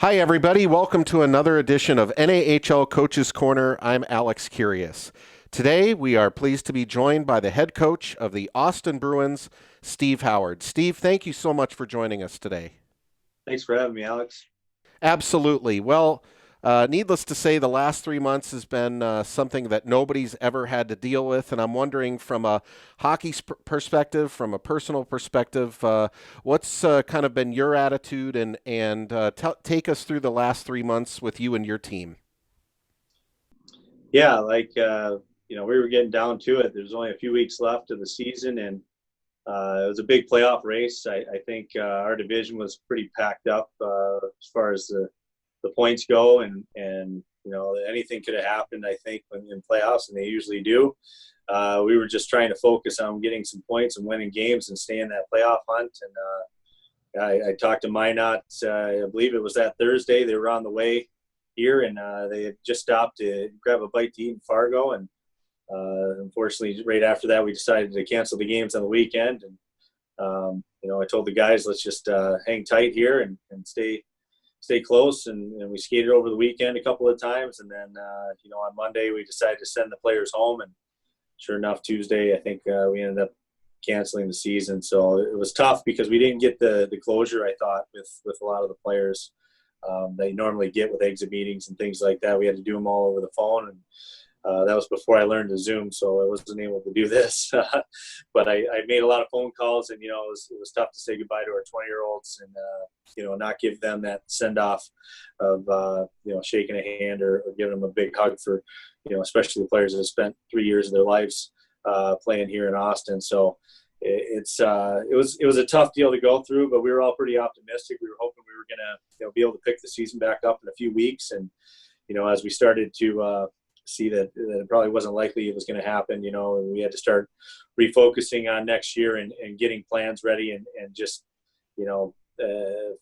Hi, everybody. Welcome to another edition of NAHL Coaches Corner. I'm Alex Kyrias. Today, we are pleased to be joined by the head coach of the Austin Bruins, Steve Howard. Steve, thank you so much for joining us today. Thanks for having me, Alex. Absolutely. Well, needless to say, the last 3 months has been something that nobody's ever had to deal with. And I'm wondering, from a hockey perspective, from a personal perspective, what's kind of been your attitude and take us through the last 3 months with you and your team. Yeah, we were getting down to it. There's only a few weeks left of the season, and it was a big playoff race. I think our division was pretty packed up as far as the points go, and anything could have happened. I think when in playoffs, and they usually do. We were just trying to focus on getting some points and winning games and staying that playoff hunt. And I talked to Minot. I believe it was that Thursday. They were on the way here, and they had just stopped to grab a bite to eat in Fargo. And unfortunately, right after that, we decided to cancel the games on the weekend. And I told the guys, let's just hang tight here and stay close. And we skated over the weekend a couple of times, and then on Monday we decided to send the players home. And sure enough, Tuesday I think we ended up canceling the season. So it was tough because we didn't get the closure I thought with a lot of the players. They normally get with exit meetings and things like that. We had to do them all over the phone, and that was before I learned to Zoom, so I wasn't able to do this. But I made a lot of phone calls, and it was tough to say goodbye to our 20-year-olds and not give them that send off of shaking a hand or giving them a big hug for especially the players that have spent 3 years of their lives playing here in Austin. So it was a tough deal to go through, but we were all pretty optimistic. We were hoping we were going to be able to pick the season back up in a few weeks, and as we started to see that it probably wasn't likely it was going to happen, and we had to start refocusing on next year and getting plans ready, and just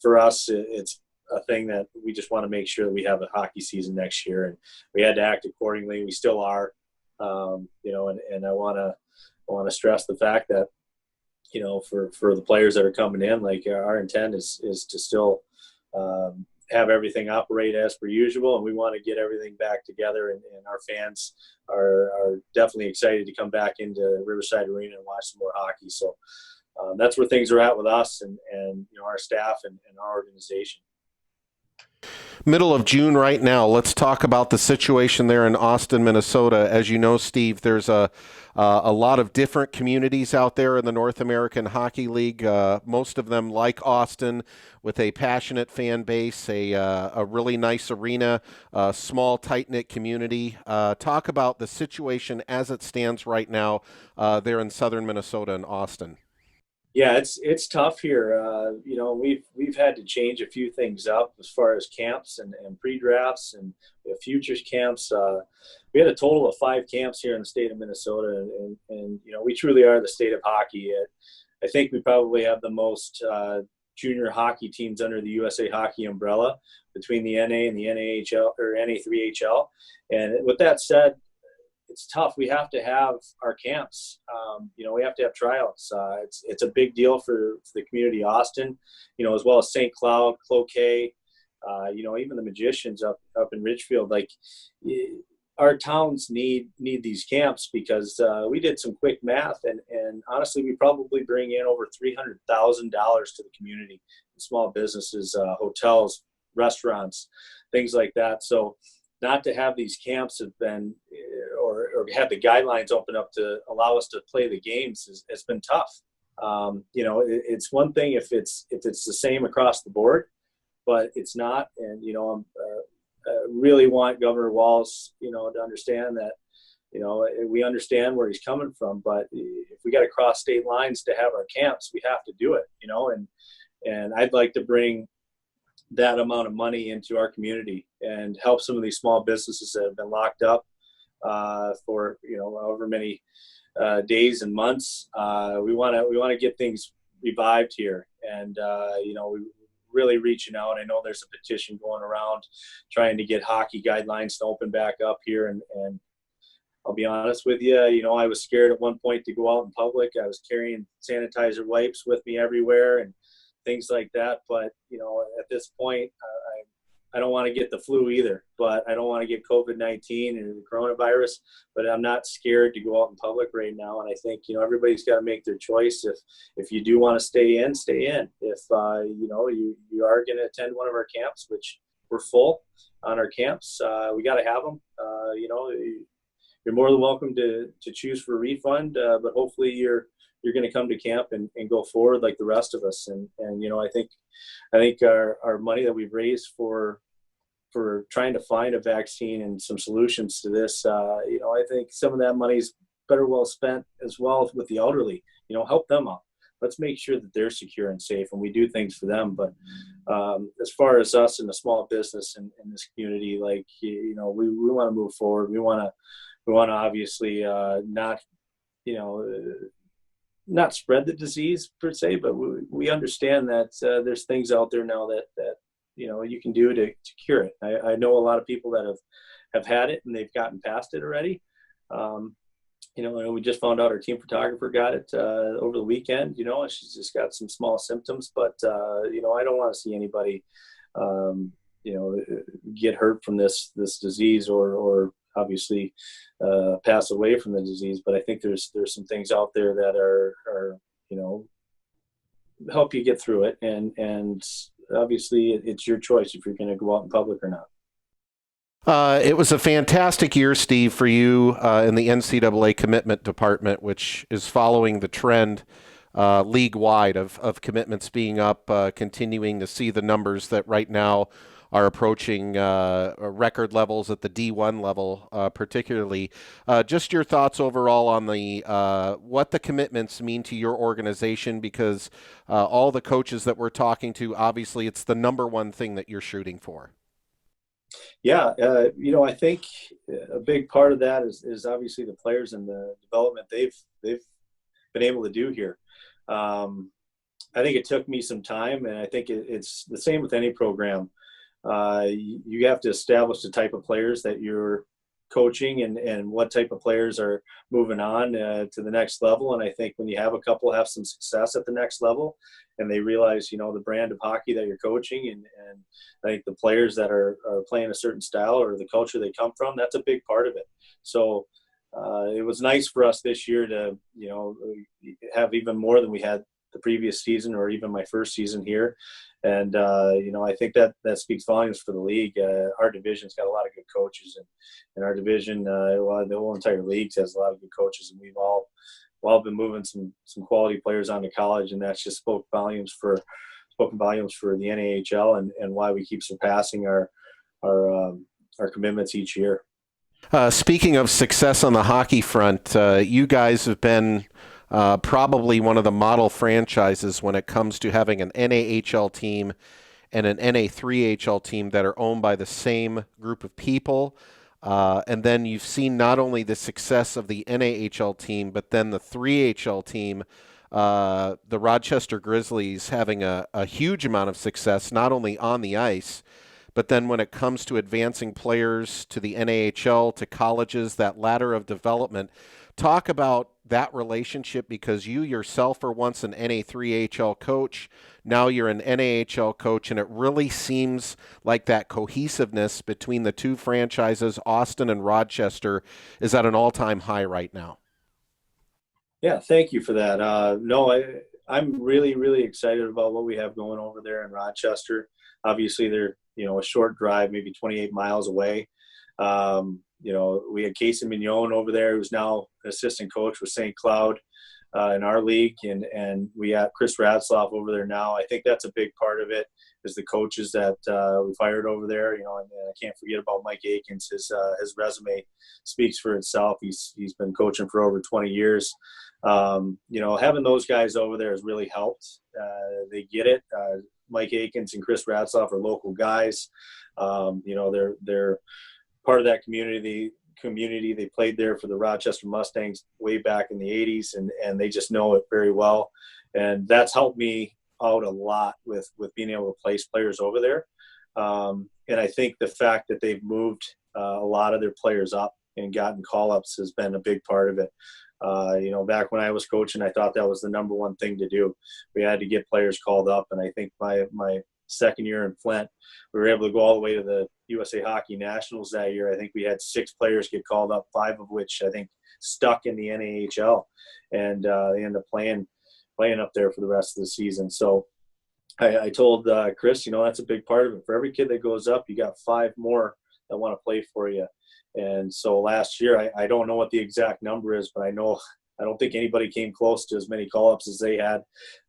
for us it's a thing that we just want to make sure that we have a hockey season next year, and we had to act accordingly. We still are, and I want to stress the fact that for the players that are coming in, like our intent is to still have everything operate as per usual, and we want to get everything back together, and our fans are definitely excited to come back into Riverside Arena and watch some more hockey. So that's where things are at with us and our staff and our organization. Middle of June right now. Let's talk about the situation there in Austin, Minnesota. As you know, Steve, there's a lot of different communities out there in the North American Hockey League. Most of them like Austin, with a passionate fan base, a really nice arena, a small, tight-knit community. Talk about the situation as it stands right now there in southern Minnesota and Austin. Yeah, it's tough here. We've had to change a few things up as far as camps and pre-drafts and futures camps. We had a total of 5 camps here in the state of Minnesota, and we truly are the state of hockey. I think we probably have the most junior hockey teams under the USA Hockey umbrella between the NA and the NAHL or NA3HL. And with that said, it's tough. We have to have our camps. We have to have tryouts. It's a big deal for the community of Austin, as well as St. Cloud, Cloquet, even the Magicians up in Ridgefield. Like, our towns need these camps because we did some quick math, and honestly, we probably bring in over $300,000 to the community, small businesses, hotels, restaurants, things like that. So not to have these camps have been or have the guidelines open up to allow us to play the games has been tough. It's one thing if it's the same across the board, but it's not. And I really want Governor Walz, to understand that we understand where he's coming from, but if we got to cross state lines to have our camps, we have to do it. And I'd like to bring that amount of money into our community and help some of these small businesses that have been locked up for however many days and months. We want to get things revived here, and we really reaching out. I know there's a petition going around trying to get hockey guidelines to open back up here, and I'll be honest with you, I was scared at one point to go out in public. I was carrying sanitizer wipes with me everywhere and things like that. But at this point, I don't want to get the flu either, but I don't want to get COVID-19 and the coronavirus, but I'm not scared to go out in public right now. And I think, everybody's got to make their choice. If you do want to stay in, stay in. If, you are going to attend one of our camps, which we're full on our camps, we got to have them. You're more than welcome to choose for a refund, but hopefully you're going to come to camp and go forward like the rest of us. And I think our money that we've raised for trying to find a vaccine and some solutions to this, I think some of that money is better well spent as well with the elderly. Help them out. Let's make sure that they're secure and safe, and we do things for them. But as far as us in a small business in this community, we want to move forward. We want to obviously not spread the disease per se, but we understand that there's things out there now that you can do to cure it. I know a lot of people that have had it and they've gotten past it already. We just found out our team photographer got it over the weekend, and she's just got some small symptoms, but I don't want to see anybody get hurt from this disease or obviously pass away from the disease. But I think there's some things out there that are help you get through it, and obviously it's your choice if you're going to go out in public or not. It was a fantastic year, Steve, for you in the NCAA commitment department, which is following the trend league-wide of commitments being up, continuing to see the numbers that right now are approaching record levels at the D1 level, particularly. Just your thoughts overall on what the commitments mean to your organization, because all the coaches that we're talking to, obviously it's the number one thing that you're shooting for. Yeah, I think a big part of that is obviously the players and the development they've been able to do here. I think it took me some time, and I think it's the same with any program. You have to establish the type of players that you're coaching and what type of players are moving on to the next level. And I think when you have a couple have some success at the next level and they realize, the brand of hockey that you're coaching and I think the players that are playing a certain style or the culture they come from, that's a big part of it. So it was nice for us this year to, have even more than we had the previous season or even my first season here. And, I think that speaks volumes for the league. Our division's got a lot of good coaches, and our division, the whole entire league has a lot of good coaches, and we've all been moving some quality players on to college, and that's just spoken volumes for the NAHL and why we keep surpassing our commitments each year. Speaking of success on the hockey front, you guys have been probably one of the model franchises when it comes to having an NAHL team and an NA3HL team that are owned by the same group of people. And then you've seen not only the success of the NAHL team, but then the 3HL team, the Rochester Grizzlies, having a huge amount of success, not only on the ice, but then when it comes to advancing players to the NAHL, to colleges, that ladder of development. Talk about that relationship, because you yourself were once an NA3HL coach. Now you're an NAHL coach, and it really seems like that cohesiveness between the two franchises, Austin and Rochester, is at an all-time high right now. Yeah, thank you for that. I'm really, really excited about what we have going over there in Rochester. Obviously, they're a short drive, maybe 28 miles away. We had Casey Mignon over there, who's now an assistant coach with St. Cloud in our league, and we got Chris Ratzloff over there now. I think that's a big part of it, is the coaches that we've hired over there. And I can't forget about Mike Akins. His resume speaks for itself. He's been coaching for over 20 years. Having those guys over there has really helped. They get it. Mike Akins and Chris Ratzloff are local guys. They're part of that community. They played there for the Rochester Mustangs way back in the 80s, and they just know it very well. And that's helped me out a lot with being able to place players over there. And I think the fact that they've moved a lot of their players up and gotten call-ups has been a big part of it. Back when I was coaching, I thought that was the number one thing to do. We had to get players called up, and I think my second year in Flint, we were able to go all the way to the USA Hockey Nationals that year. I think we had 6 players get called up, 5 of which I think stuck in the NAHL, and they ended up playing up there for the rest of the season. So I told Chris, that's a big part of it. For every kid that goes up, you got 5 more that want to play for you. And so last year, I don't know what the exact number is, but I don't think anybody came close to as many call-ups as they had.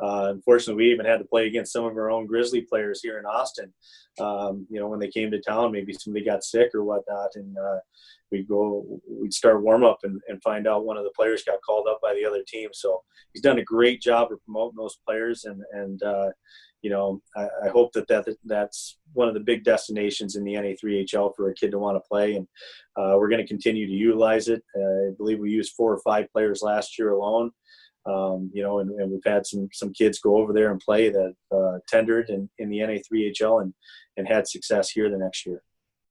Unfortunately, we even had to play against some of our own Grizzly players here in Austin. When they came to town, maybe somebody got sick or whatnot, and we'd start warm-up and find out one of the players got called up by the other team. So he's done a great job of promoting those players, and I hope that's one of the big destinations in the NA3HL for a kid to want to play, and we're going to continue to utilize it. I believe we used 4 or 5 players last year alone, and we've had some kids go over there and play that tendered in the NA3HL and had success here the next year.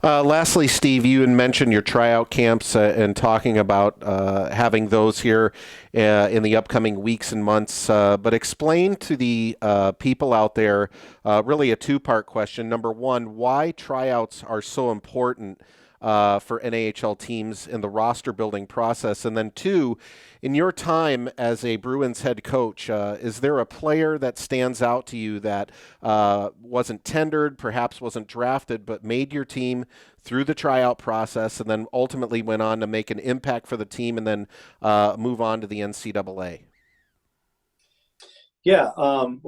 Lastly, Steve, you had mentioned your tryout camps and talking about having those here in the upcoming weeks and months. But explain to the people out there really a 2-part question. Number 1, why tryouts are so important for NAHL teams in the roster building process. And then 2, in your time as a Bruins head coach, is there a player that stands out to you that wasn't tendered, perhaps wasn't drafted, but made your team through the tryout process and then ultimately went on to make an impact for the team and then move on to the NCAA? Yeah, I'll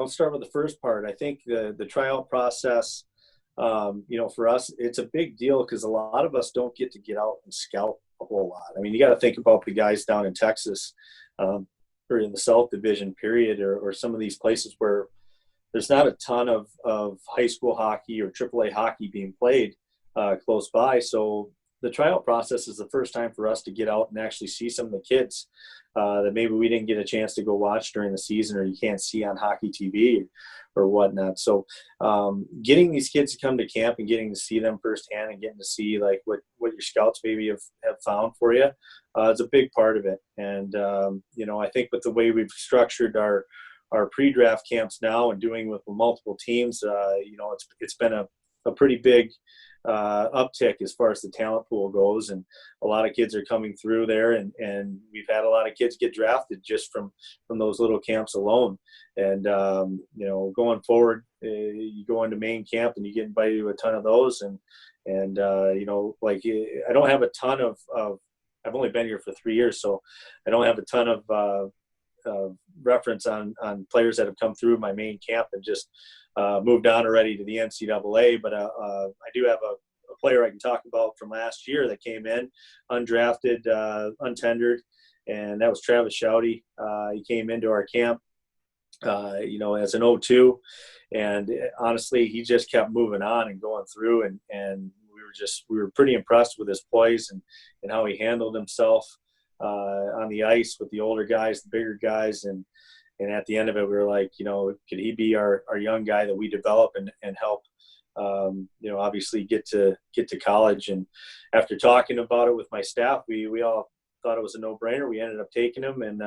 start with the first part. I think the tryout process, for us, it's a big deal because a lot of us don't get to get out and scout a whole lot. I mean, you got to think about the guys down in Texas or in the South Division period or some of these places where there's not a ton of high school hockey or AAA hockey being played close by. So the tryout process is the first time for us to get out and actually see some of the kids that maybe we didn't get a chance to go watch during the season or you can't see on hockey TV or whatnot. So getting these kids to come to camp and getting to see them firsthand and getting to see like what your scouts maybe have found for you is a big part of it. And, I think with the way we've structured our pre-draft camps now and doing with multiple teams, it's been a pretty big uptick as far as the talent pool goes, and a lot of kids are coming through there, and we've had a lot of kids get drafted just from those little camps alone. And going forward, you go into main camp and you get invited to a ton of those, and I don't have a ton of I've only been here for 3 years, so I don't have a ton of reference on players that have come through my main camp and just moved on already to the NCAA. But I do have a player I can talk about from last year that came in undrafted, untendered, and that was Travis Shouty. He came into our camp, as an 0-2, and honestly, he just kept moving on and going through, and we were pretty impressed with his poise and how he handled himself on the ice with the older guys, the bigger guys, and at the end of it, we were like, could he be our young guy that we develop and help, obviously get to college. And after talking about it with my staff, we all thought it was a no-brainer. We ended up taking him, and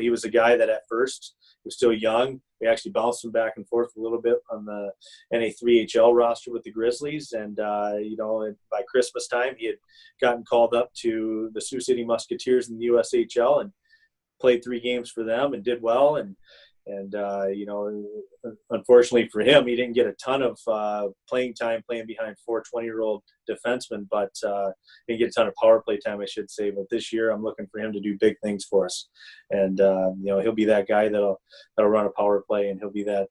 he was a guy that at first was still young. We actually bounced him back and forth a little bit on the NA3HL roster with the Grizzlies, and by Christmas time, he had gotten called up to the Sioux City Musketeers in the USHL and played 3 games for them and did well. And unfortunately for him, he didn't get a ton of playing time playing behind 4 20-year-old defensemen, but didn't get a ton of power play time, I should say. But this year, I'm looking for him to do big things for us. And, he'll be that guy that'll run a power play, and he'll be that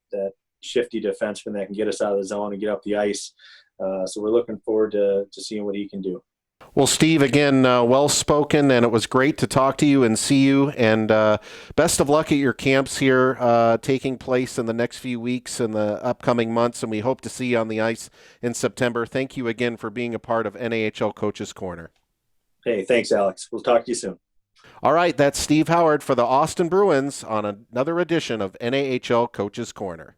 shifty defenseman that can get us out of the zone and get up the ice. So we're looking forward to seeing what he can do. Well, Steve, again, well-spoken, and it was great to talk to you and see you, and best of luck at your camps here taking place in the next few weeks and the upcoming months, and we hope to see you on the ice in September. Thank you again for being a part of NAHL Coaches Corner. Hey, thanks, Alex. We'll talk to you soon. All right, that's Steve Howard for the Austin Bruins on another edition of NAHL Coaches Corner.